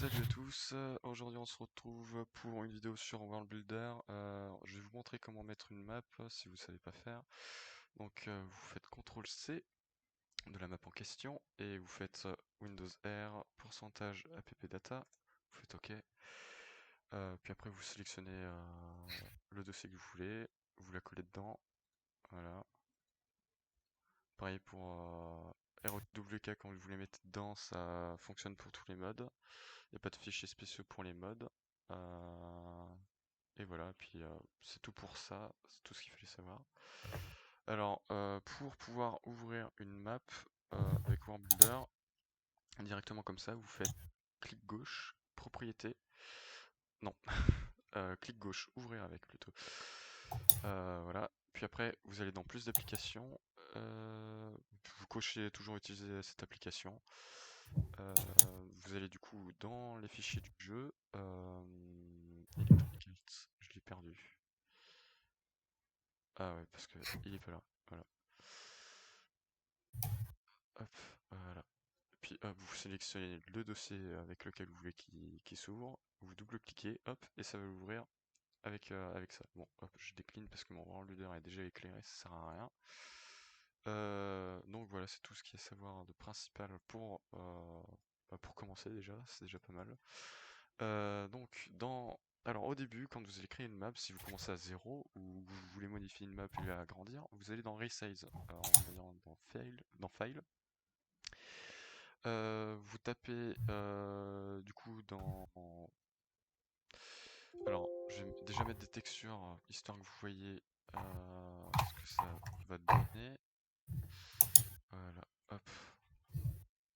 Salut à tous, aujourd'hui on se retrouve pour une vidéo sur World Builder. Je vais vous montrer comment mettre une map si vous savez pas faire. Donc vous faites CTRL-C de la map en question et vous faites Windows R, pourcentage app data, vous faites OK. Puis après vous sélectionnez le dossier que vous voulez, vous la collez dedans, voilà. Pareil pour ROWK, quand vous les mettez dedans, ça fonctionne pour tous les modes. Il n'y a pas de fichiers spéciaux pour les modes. Et voilà, puis c'est tout pour ça, c'est tout ce qu'il fallait savoir. Alors, pour pouvoir ouvrir une map avec World Builder, directement comme ça, vous faites clic gauche, propriété, non, clic gauche, ouvrir avec plutôt. Voilà, puis après vous allez dans plus d'applications, vous cochez toujours utiliser cette application. Vous allez du coup dans les fichiers du jeu, je l'ai perdu. Ah ouais, parce que il est pas là. Voilà. Hop, voilà. Puis hop, vous sélectionnez le dossier avec lequel vous voulez qu'il s'ouvre. Vous double-cliquez, hop, et ça va l'ouvrir avec ça. Bon, hop, je décline parce que mon World est déjà éclairé, ça sert à rien. Donc voilà, c'est tout ce qu'il y a à savoir de principal pour commencer déjà, c'est déjà pas mal. Alors au début, quand vous allez créer une map, si vous commencez à 0 ou vous voulez modifier une map et l'agrandir, vous allez dans Resize, en allant dans File. Vous tapez du coup dans... Alors, je vais déjà mettre des textures, histoire que vous voyez ce que ça va donner. Voilà, hop.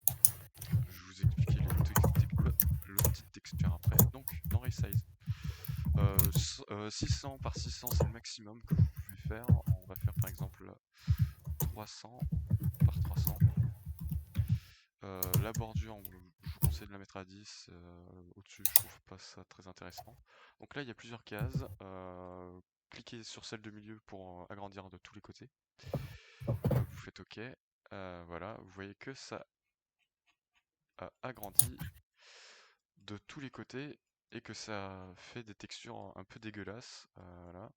Je vais vous expliquer le petite texture après. Donc, dans Resize. 600 par 600 c'est le maximum que vous pouvez faire. On va faire par exemple 300 par 300. La bordure, je vous conseille de la mettre à 10. Au-dessus, je trouve pas ça très intéressant. Donc là, il y a plusieurs cases. Cliquez sur celle de milieu pour agrandir de tous les côtés. Vous faites OK. Voilà, vous voyez que ça a agrandi de tous les côtés et que ça fait des textures un peu dégueulasses. Voilà.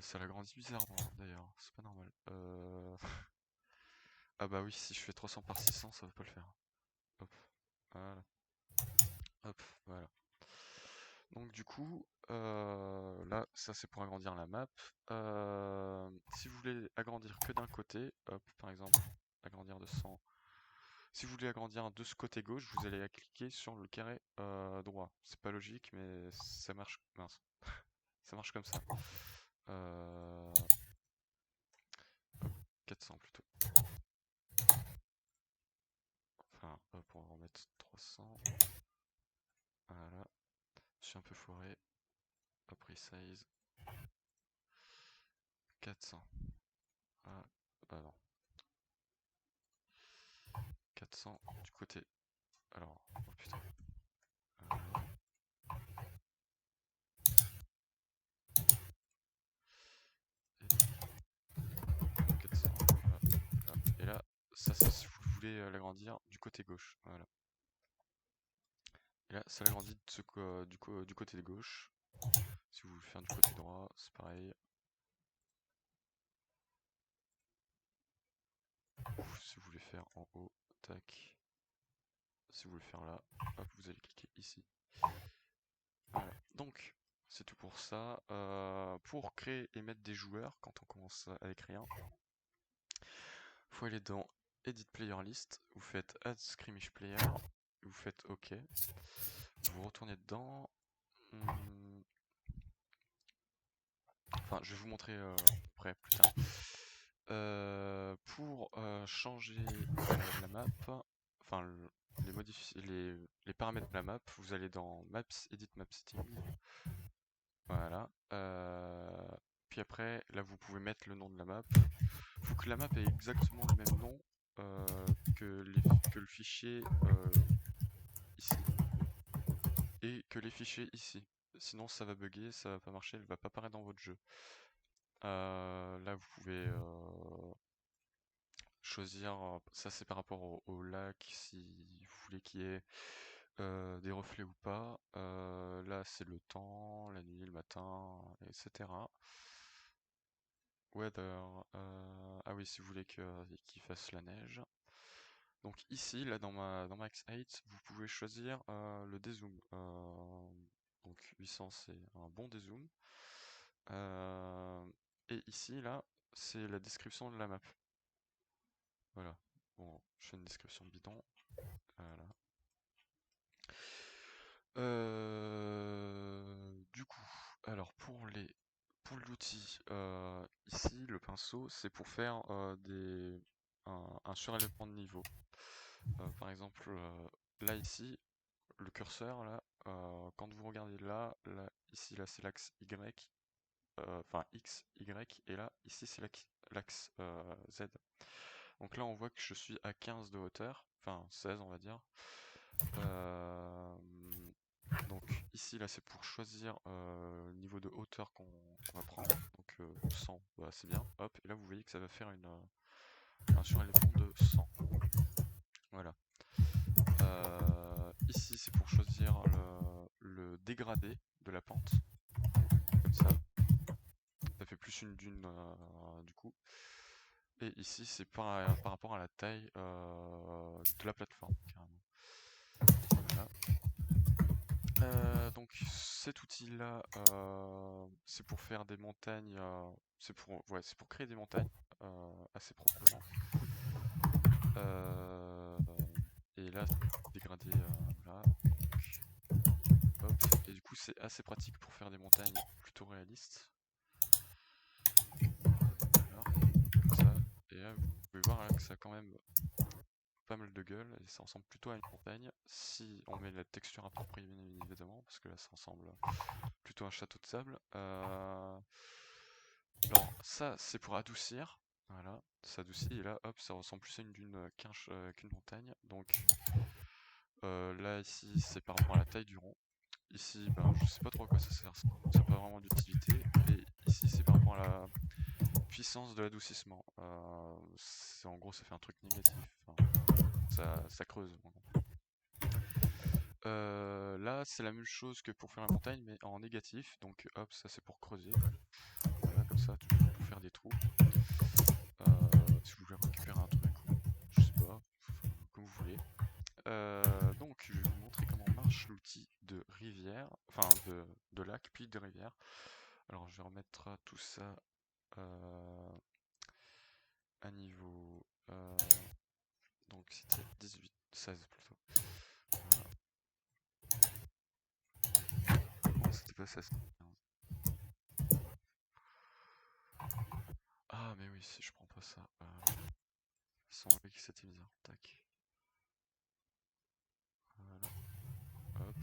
Ça l'agrandit bizarrement d'ailleurs, c'est pas normal. Ah bah oui, si je fais 300 par 600, ça va pas le faire. Hop, voilà. Hop, voilà. Donc du coup, là, ça c'est pour agrandir la map. Si vous voulez agrandir que d'un côté, hop, par exemple, agrandir de 100. Si vous voulez agrandir de ce côté gauche, vous allez cliquer sur le carré droit. C'est pas logique, mais ça marche. Mince. Ça marche comme ça. Hop, 400 plutôt. Enfin, hop, on va remettre 300. Voilà. Je suis un peu foiré. Hop, resize. 400. Ah, bah non. 400 du côté. Alors, oh putain. Voilà. Et 400. Voilà. Voilà. Et là, ça c'est si vous voulez l'agrandir du côté gauche. Voilà. Et là, ça l'agrandit du côté de gauche. Si vous voulez faire du côté droit, c'est pareil. Si vous voulez faire en haut, tac. Si vous voulez faire là, hop, vous allez cliquer ici. Voilà. Donc, c'est tout pour ça. Pour créer et mettre des joueurs, quand on commence avec rien, faut aller dans Edit Player List, vous faites Add Scrimmage Player, vous faites OK, vous retournez dedans. Enfin, je vais vous montrer après, plus tard. Pour changer la map, enfin les paramètres de la map, vous allez dans Maps, Edit Map Setting. Voilà. Puis après, là vous pouvez mettre le nom de la map. Il faut que la map ait exactement le même nom que le fichier ici. Et que les fichiers ici. Sinon ça va bugger, ça va pas marcher, elle va pas apparaître dans votre jeu. Là vous pouvez choisir, ça c'est par rapport au lac, si vous voulez qu'il y ait des reflets ou pas. Là c'est le temps, la nuit, le matin, etc. Weather, ah oui, si vous voulez qu'il fasse la neige. Donc ici, là dans ma X8, vous pouvez choisir le dézoom. Donc 800 c'est un bon dézoom. Et ici, là, c'est la description de la map. Voilà. Bon, je fais une description bidon. Voilà. Du coup, alors pour l'outil, ici le pinceau c'est pour faire un surélèvement de niveau. Par exemple, là ici, le curseur là, quand vous regardez là, ici là c'est l'axe Y, enfin X, Y, et là ici c'est l'axe Z. Donc là on voit que je suis à 15 de hauteur, enfin 16 on va dire. Donc ici là c'est pour choisir le niveau de hauteur qu'on va prendre. Donc 100, bah, c'est bien, hop, et là vous voyez que ça va faire un surélèvement de 100. Voilà. Ici c'est pour choisir le dégradé de la pente, comme ça. Ça fait plus une dune du coup. Et ici c'est par rapport à la taille de la plateforme, carrément. Voilà. Donc cet outil-là, c'est pour faire des montagnes, c'est pour créer des montagnes assez proprement. Et là, dégradé, voilà. Hop. Et du coup, c'est assez pratique pour faire des montagnes plutôt réalistes. Voilà, comme ça. Et là, vous pouvez voir là, que ça a quand même pas mal de gueule et ça ressemble plutôt à une montagne si on met la texture appropriée, bien évidemment, parce que là, ça ressemble plutôt à un château de sable. Alors ça c'est pour adoucir, voilà, ça adoucit et là hop ça ressemble plus à une dune qu'une montagne. Donc là ici c'est par rapport à la taille du rond. Ici ben je sais pas trop à quoi ça sert, ça n'a pas vraiment d'utilité. Et ici c'est par rapport à la puissance de l'adoucissement. En gros ça fait un truc négatif, enfin, ça creuse. Là c'est la même chose que pour faire la montagne mais en négatif, donc hop ça c'est pour creuser. Voilà comme ça, pour faire des trous. Si vous voulez récupérer un truc, je sais pas, comme vous voulez. Donc je vais vous montrer comment marche l'outil de rivière, enfin de lac puis de rivière. Alors je vais remettre tout ça à niveau, donc c'était 18, 16 plutôt. Voilà. Non, c'était pas 16, 15. Ah mais oui, si je prends pas ça, ils sont avec c'était bizarre, tac. Voilà, hop.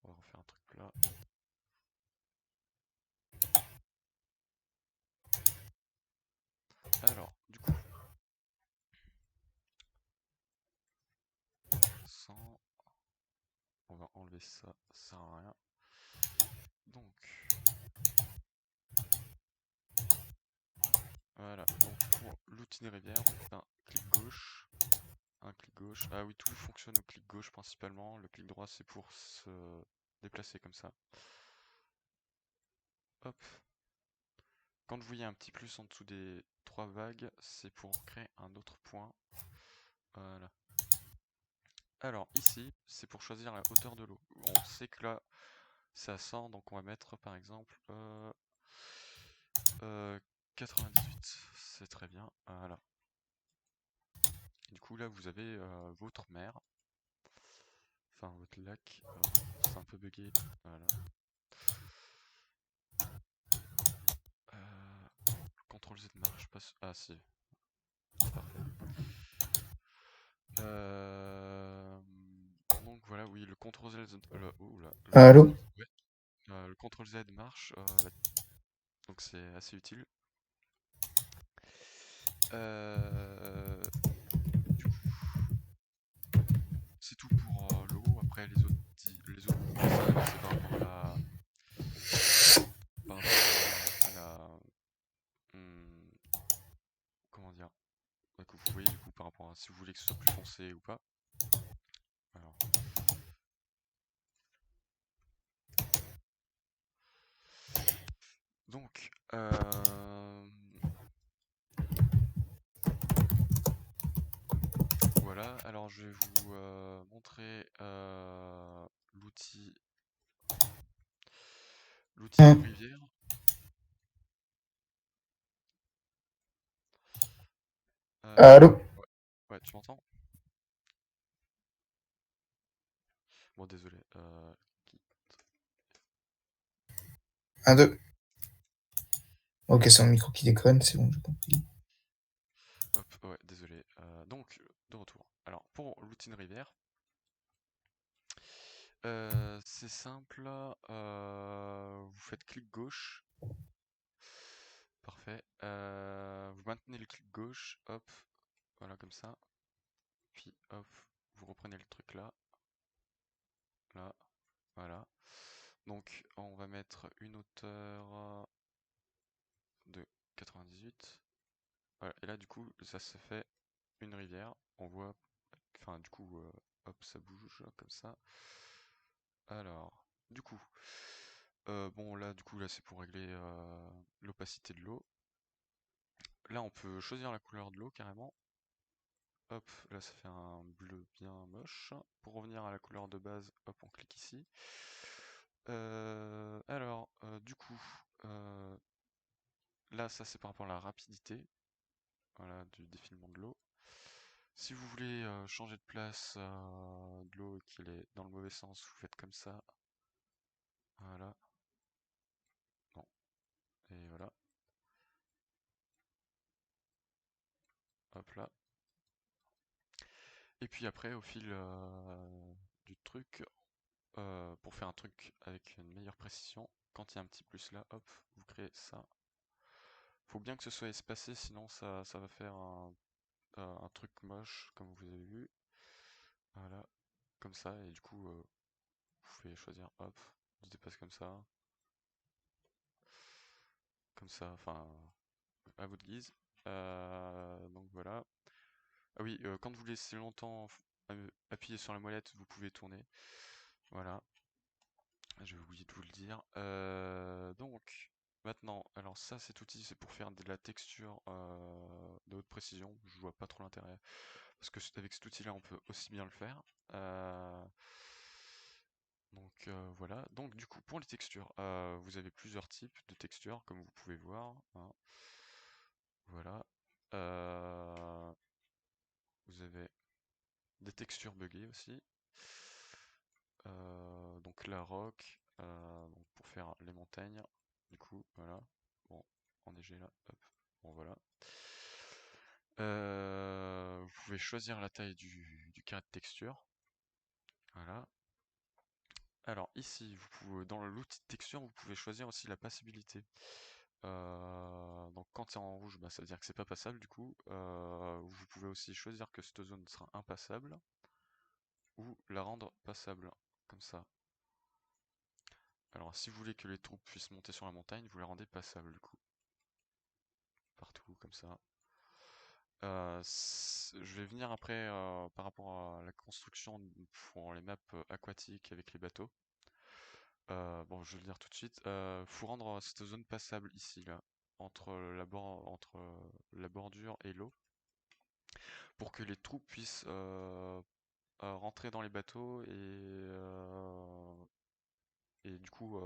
On va refaire un truc là. Alors, du coup, 100, on va enlever ça, ça sert à rien. Donc, voilà, donc pour l'outil des rivières, un clic gauche, un clic gauche. Ah oui, tout fonctionne au clic gauche principalement. Le clic droit, c'est pour se déplacer comme ça. Hop. Quand vous voyez un petit plus en dessous des 3 vagues, c'est pour créer un autre point. Voilà. Alors ici, c'est pour choisir la hauteur de l'eau. On sait que là, c'est à 100, donc on va mettre par exemple 98. C'est très bien. Voilà. Du coup là, vous avez votre mer. Enfin, votre lac. C'est un peu bugué. Voilà. CTRL Z marche pas. Ah si. Parfait. Donc voilà, oui, le CTRL Z. Allô? Ouais. Le CTRL Z marche. Donc c'est assez utile. Du coup, c'est tout pour l'eau. Après les autres là, c'est par rapport à la comment dire, que vous voyez du coup par rapport à si vous voulez que ce soit plus foncé ou pas. Donc, voilà, alors je vais vous montrer l'outil de Hein. rivière. Allô? Ouais, ouais, tu m'entends? Bon, désolé. Un, deux. Ok, c'est mon micro qui déconne, c'est bon, j'ai compris. Hop, ouais, désolé. Donc, de retour. Alors, pour l'outil de rivière, c'est simple. Vous faites clic gauche. Parfait. Vous maintenez le clic gauche. Hop, voilà, comme ça. Puis, hop, vous reprenez le truc là. Là, voilà. Donc, on va mettre une hauteur de 98. Voilà. Et là, du coup, ça se fait une rivière. On voit, enfin, du coup, hop, ça bouge comme ça. Alors, du coup, bon, là, du coup, là, c'est pour régler l'opacité de l'eau. Là, on peut choisir la couleur de l'eau carrément. Hop, là, ça fait un bleu bien moche. Pour revenir à la couleur de base, hop, on clique ici. Alors, du coup, là, ça, c'est par rapport à la rapidité, voilà, du défilement de l'eau. Si vous voulez changer de place de l'eau et qu'il est dans le mauvais sens, vous faites comme ça. Voilà. Non. Et voilà. Hop là. Et puis après, au fil du truc, pour faire un truc avec une meilleure précision, quand il y a un petit plus là, hop, vous créez ça. Faut bien que ce soit espacé, sinon ça va faire un truc moche, comme vous avez vu. Voilà, comme ça, et du coup, vous pouvez choisir, hop, je dépasse comme ça, enfin, à votre guise. Donc voilà. Ah oui, quand vous laissez longtemps appuyer sur la molette, vous pouvez tourner. Voilà, j'ai oublié de vous le dire. Donc, maintenant, alors ça, cet outil, c'est pour faire de la texture de haute précision. Je vois pas trop l'intérêt, parce que avec cet outil-là, on peut aussi bien le faire. Euh, donc voilà. Donc du coup, pour les textures, vous avez plusieurs types de textures, comme vous pouvez voir, hein. Voilà. Vous avez des textures buggées aussi. Donc la rock, donc pour faire les montagnes, du coup, voilà. Bon, enneigé là, hop, bon voilà. Vous pouvez choisir la taille du carré de texture, voilà. Alors ici, dans l'outil de texture, vous pouvez choisir aussi la passabilité. Donc quand c'est en rouge, bah, ça veut dire que c'est pas passable du coup. Vous pouvez aussi choisir que cette zone sera impassable ou la rendre passable, comme ça. Alors si vous voulez que les troupes puissent monter sur la montagne, vous les rendez passables du coup. Partout, comme ça. Je vais venir après par rapport à la construction pour les maps aquatiques avec les bateaux. Bon, je vais le dire tout de suite. Faut rendre cette zone passable ici, là, entre la bordure et l'eau, pour que les troupes puissent rentrer dans les bateaux et du coup,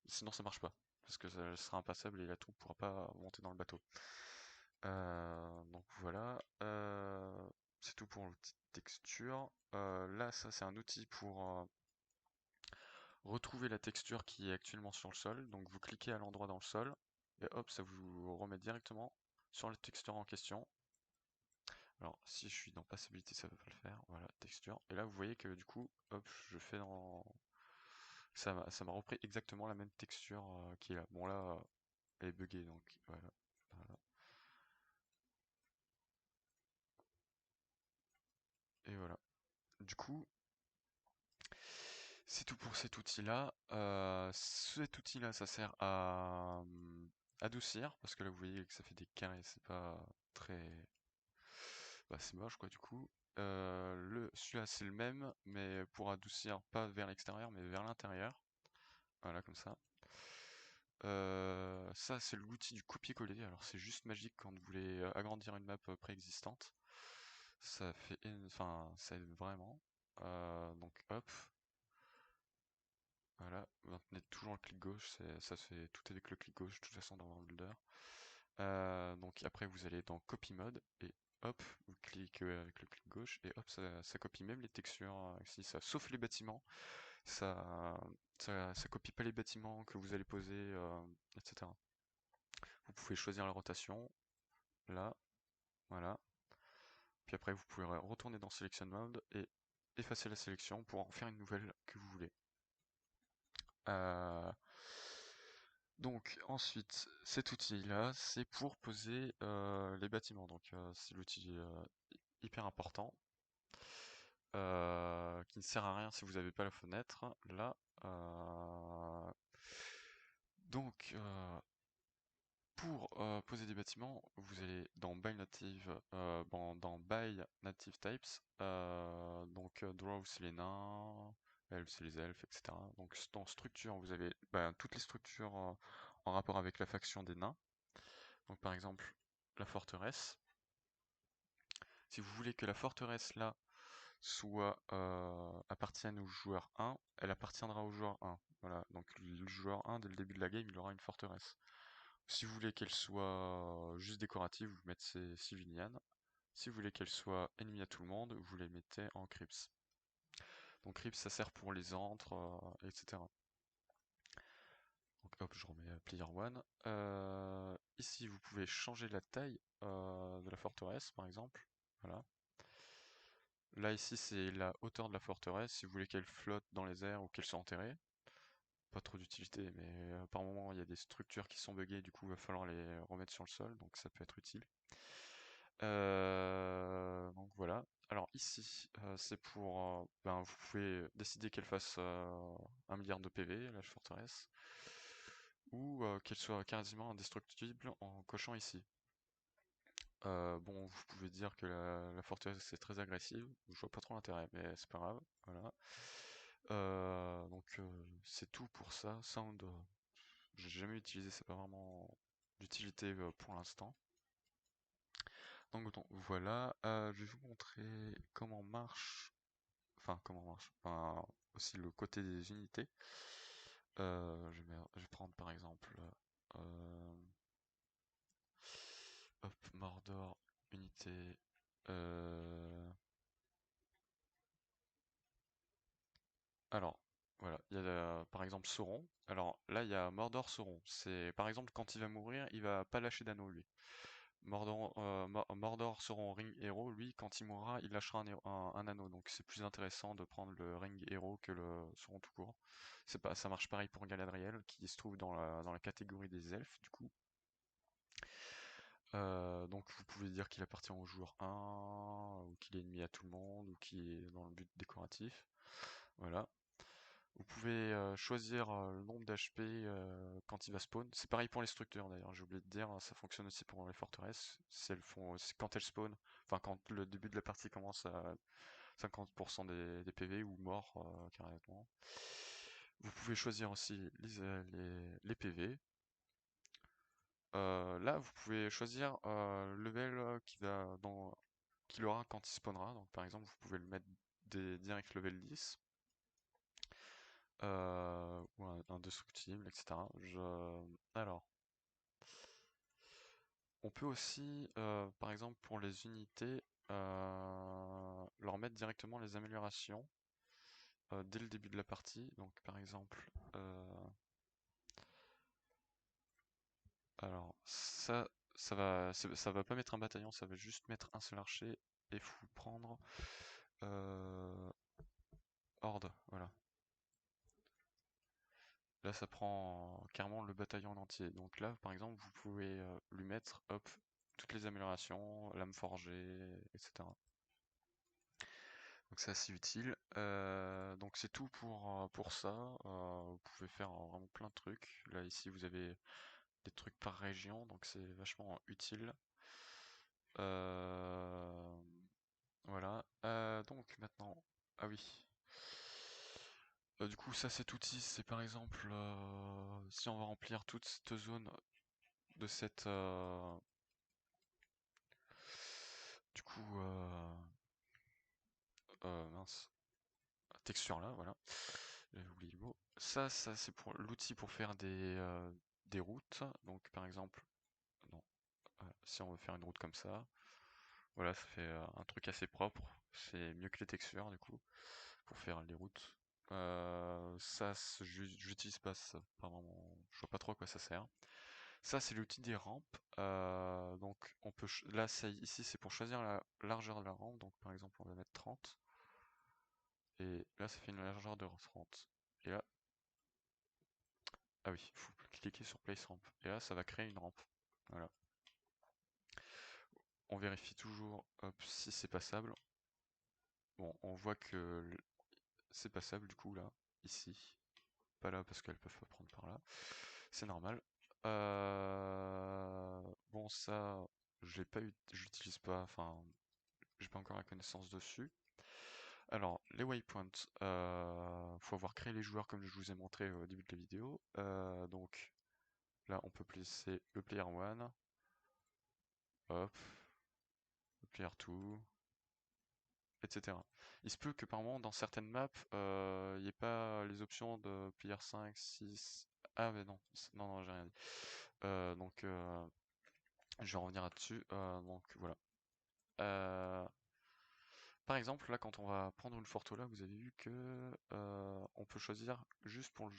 sinon ça marche pas, parce que ça sera impassable et la troupe pourra pas monter dans le bateau. Donc voilà, c'est tout pour l'outil de texture. Là, ça c'est un outil pour retrouver la texture qui est actuellement sur le sol. Donc vous cliquez à l'endroit dans le sol et hop, ça vous remet directement sur la texture en question. Alors si je suis dans passabilité, ça va pas le faire. Voilà, texture. Et là vous voyez que du coup, hop, je fais dans... Ça m'a repris exactement la même texture qui est là. Bon là, elle est buggée donc voilà. Voilà. Et voilà. Du coup, c'est tout pour cet outil-là. Cet outil-là, ça sert à adoucir, parce que là vous voyez que ça fait des carrés, c'est pas très... Bah, c'est moche quoi du coup. Celui-là c'est le même, mais pour adoucir pas vers l'extérieur, mais vers l'intérieur. Voilà, comme ça. Ça, c'est l'outil du copier-coller. Alors, c'est juste magique quand vous voulez agrandir une map préexistante. Ça fait, enfin, ça aide vraiment. Donc, hop, voilà. Maintenez toujours le clic gauche. Ça se fait tout avec le clic gauche, de toute façon, dans World Builder. Donc, après, vous allez dans Copy Mode et hop, vous cliquez avec le clic gauche et hop, ça copie même les textures, si ça, sauf les bâtiments. Ça, ça copie pas les bâtiments que vous allez poser, etc. Vous pouvez choisir la rotation, là, voilà. Puis après, vous pouvez retourner dans Selection Mode et effacer la sélection pour en faire une nouvelle que vous voulez. Euh, donc ensuite, cet outil-là, c'est pour poser les bâtiments. Donc c'est l'outil hyper important qui ne sert à rien si vous n'avez pas la fenêtre. Là, donc pour poser des bâtiments, vous allez dans By Native, dans By Native Types, donc Draw c'est les nains, Elves c'est les elfes, etc. Donc dans Structure, vous avez toutes les structures en rapport avec la faction des nains. Donc par exemple, la forteresse. Si vous voulez que la forteresse là soit appartienne au joueur 1, elle appartiendra au joueur 1. Voilà, donc le joueur 1, dès le début de la game, il aura une forteresse. Si vous voulez qu'elle soit juste décorative, vous mettez civilian. Si vous voulez qu'elle soit ennemie à tout le monde, vous les mettez en Crips. Donc Crips, ça sert pour les antres, etc. Donc hop, je remets Player 1. Ici, vous pouvez changer la taille de la forteresse, par exemple. Voilà. Là, ici, c'est la hauteur de la forteresse. Si vous voulez qu'elle flotte dans les airs ou qu'elle soit enterrée. Pas trop d'utilité, mais par moment, il y a des structures qui sont buggées, du coup, il va falloir les remettre sur le sol, donc ça peut être utile. Donc voilà. Alors ici, c'est pour, vous pouvez décider qu'elle fasse 1 milliard de PV, la forteresse, ou qu'elle soit quasiment indestructible en cochant ici. Bon, vous pouvez dire que la forteresse est très agressive, je vois pas trop l'intérêt, mais c'est pas grave, voilà. Donc c'est tout pour ça. Sound, j'ai jamais utilisé, c'est pas vraiment d'utilité pour l'instant. Donc voilà, je vais vous montrer comment marche, enfin aussi le côté des unités. Je vais prendre par exemple, euh, hop, Mordor, unité, euh, alors, voilà, il y a par exemple Sauron. Alors là, il y a Mordor Sauron. C'est par exemple quand il va mourir, il va pas lâcher d'anneau lui. Mordor Sauron Ring Hero, lui, quand il mourra, il lâchera un anneau. Donc c'est plus intéressant de prendre le Ring Hero que le Sauron tout court. C'est pas, ça marche pareil pour Galadriel, qui se trouve dans la catégorie des elfes, du coup. Donc vous pouvez dire qu'il appartient au joueur 1, ou qu'il est ennemi à tout le monde, ou qu'il est dans le but décoratif. Voilà. Vous pouvez choisir le nombre d'HP quand il va spawn. C'est pareil pour les structures d'ailleurs, j'ai oublié de dire, hein, ça fonctionne aussi pour les forteresses. Si elles font, quand elles spawn, enfin quand le début de la partie commence à 50% des PV ou mort carrément. Vous pouvez choisir aussi les PV. Là, vous pouvez choisir le level qu'il aura quand il spawnera. Donc par exemple, vous pouvez le mettre direct level 10. Ou indestructible, etc. Alors, on peut aussi, par exemple pour les unités, leur mettre directement les améliorations dès le début de la partie. Donc par exemple, alors ça va pas mettre un bataillon, ça va juste mettre un seul archer et vous prendre horde, voilà. Là, ça prend carrément le bataillon en entier. Donc là, par exemple, vous pouvez lui mettre, hop, toutes les améliorations, lame forgée, etc. Donc c'est assez utile. Donc c'est tout pour ça. Vous pouvez faire vraiment plein de trucs. Là, ici, vous avez des trucs par région, donc c'est vachement utile. Voilà. Donc maintenant, ah oui. Du coup, ça, cet outil, c'est par exemple si on va remplir toute cette zone de cette du coup mince, texture là, voilà. J'avais oublié le mot. Ça c'est pour l'outil pour faire des routes. Donc par exemple, non, si on veut faire une route comme ça, voilà, ça fait un truc assez propre. C'est mieux que les textures du coup pour faire les routes. Ça, j'utilise pas ça, pas vraiment. Je vois pas trop à quoi ça sert. Ça, c'est l'outil des rampes. Donc, on peut là, ici, c'est pour choisir la largeur de la rampe. Donc, par exemple, on va mettre 30. Et là, ça fait une largeur de 30. Et là, ah oui, il faut cliquer sur Place Ramp. Et là, ça va créer une rampe. Voilà. On vérifie toujours, hop, si c'est passable. Bon, on voit que c'est passable du coup là, ici. Pas là parce qu'elles peuvent pas prendre par là. C'est normal. Bon, ça, j'ai pas eu, j'utilise pas, enfin, j'ai pas encore la connaissance dessus. Alors, les waypoints, faut avoir créé les joueurs comme je vous ai montré au début de la vidéo. Donc, là, on peut placer le player 1, hop, le player 2, etc. Il se peut que par moment, dans certaines maps, il n'y ait pas les options de player 5, 6. Ah, mais non, non, non, j'ai rien dit. Donc, je vais revenir là-dessus. Donc, voilà. Par exemple, là, quand on va prendre une Fortola, vous avez vu que on peut choisir juste pour le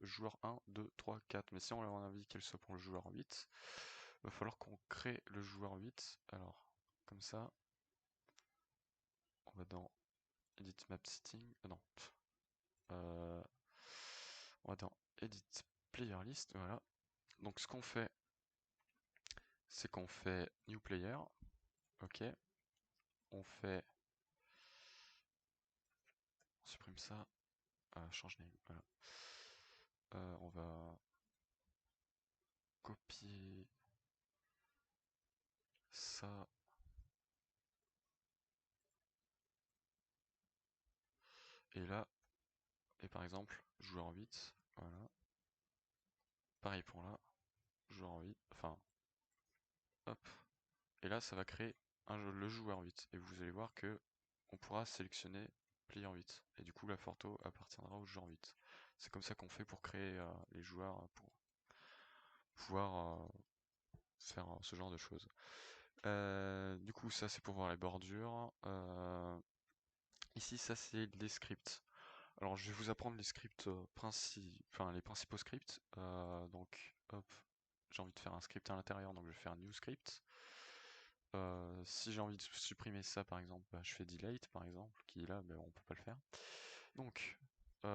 joueur 1, 2, 3, 4. Mais si on a envie qu'elle soit pour le joueur 8, il va falloir qu'on crée le joueur 8. Alors, comme ça, on va dans Edit Map Setting. Non. Euh, on va dans Edit Player List. Voilà. Donc, ce qu'on fait, c'est qu'on fait New Player. Ok. On fait. On supprime ça. Change name. Voilà. On va copier ça. Et là, et par exemple, joueur 8, voilà. Pareil pour là, joueur 8, enfin, hop. Et là, ça va créer le joueur 8. Et vous allez voir que on pourra sélectionner player 8. Et du coup, la photo appartiendra au joueur 8. C'est comme ça qu'on fait pour créer les joueurs pour pouvoir faire ce genre de choses. Du coup, ça c'est pour voir les bordures. Ici, ça c'est les scripts. Alors, je vais vous apprendre les scripts enfin les principaux scripts. Donc, hop, j'ai envie de faire un script à l'intérieur, donc je vais faire new script. Si j'ai envie de supprimer ça, par exemple, bah, je fais delete, par exemple, qui est là, mais on peut pas le faire. Donc, là,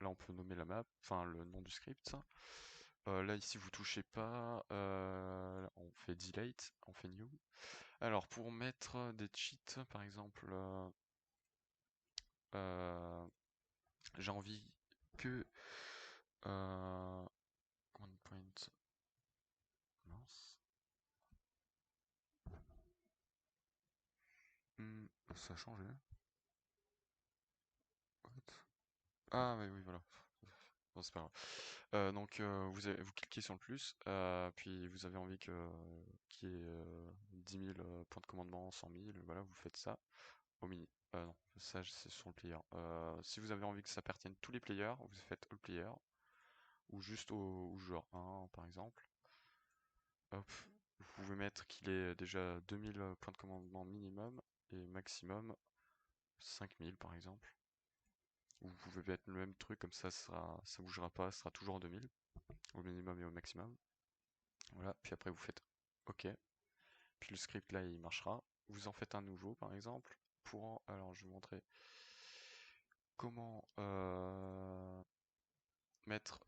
on peut nommer la map, enfin le nom du script. Là, ici, vous touchez pas. On fait delete, on fait new. Alors, pour mettre des cheats, par exemple, euh, j'ai envie que command point. Mince. Ça a changé. What? Ah oui, oui, voilà. Bon, c'est pas grave. Donc vous cliquez sur le plus, puis vous avez envie qu'il y ait 10 000 points de commandement, 100 000, voilà, vous faites ça au mini. Non, ça c'est sur le player. Si vous avez envie que ça appartienne tous les players, vous faites all player, ou juste au joueur 1 par exemple. Hop, vous pouvez mettre qu'il ait déjà 2000 points de commandement minimum et maximum 5000 par exemple. Ou vous pouvez mettre le même truc comme ça bougera pas, ça sera toujours 2000 au minimum et au maximum. Voilà, puis après vous faites OK. Puis le script là il marchera. Vous en faites un nouveau par exemple. Alors je vais vous montrer comment mettre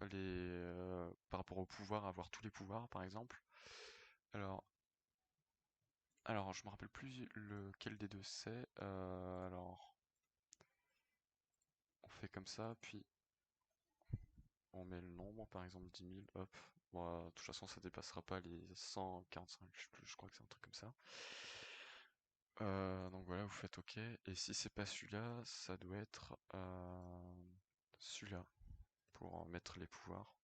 par rapport au pouvoir, avoir tous les pouvoirs par exemple. Alors, alors je me rappelle plus lequel des deux c'est. Alors on fait comme ça, puis on met le nombre, par exemple 10 000, hop. Bon, de toute façon, ça dépassera pas les 145, je sais plus, je crois que c'est un truc comme ça. Donc voilà, vous faites OK. Et si c'est pas celui-là, ça doit être celui-là pour mettre les pouvoirs.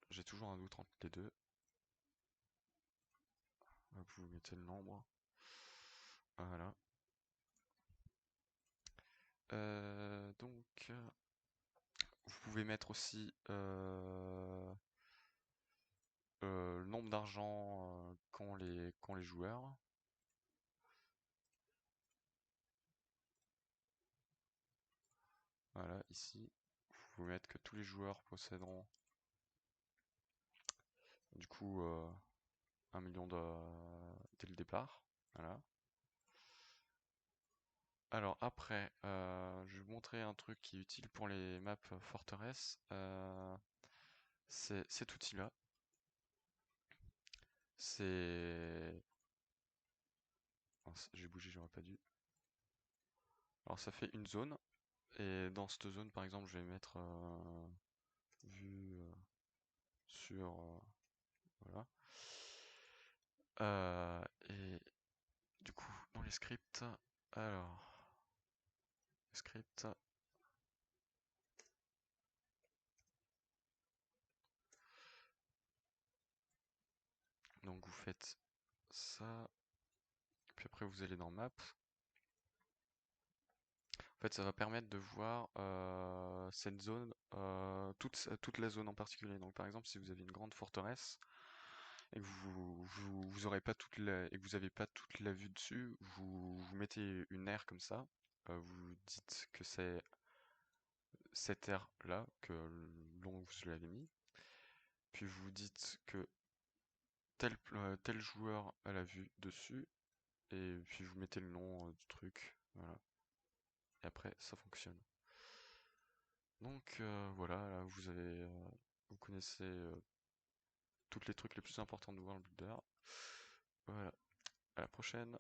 J'ai toujours un doute entre les deux. Hop, vous mettez le nombre. Voilà. Donc, vous pouvez mettre aussi le nombre d'argent qu'ont les joueurs. Voilà, ici, vous pouvez mettre que tous les joueurs posséderont du coup 1 million dès le départ. Voilà. Alors après, je vais vous montrer un truc qui est utile pour les maps forteresse. C'est cet outil-là. C'est... J'ai bougé, j'aurais pas dû. Alors ça fait une zone. Et dans cette zone, par exemple, je vais mettre vue sur... voilà. Et du coup, dans les scripts, alors... Script... Donc vous faites ça. Puis après, vous allez dans Map. En fait, ça va permettre de voir cette zone, toute la zone en particulier. Donc, par exemple, si vous avez une grande forteresse et que vous aurez pas et que vous n'avez pas toute la vue dessus, vous mettez une aire comme ça. Vous dites que c'est cette aire là que long vous l'avez mis. Puis vous dites que tel joueur a la vue dessus. Et puis vous mettez le nom du truc. Voilà. Et après, ça fonctionne. Donc voilà, là, vous connaissez tous les trucs les plus importants de World Builder. Voilà, à la prochaine.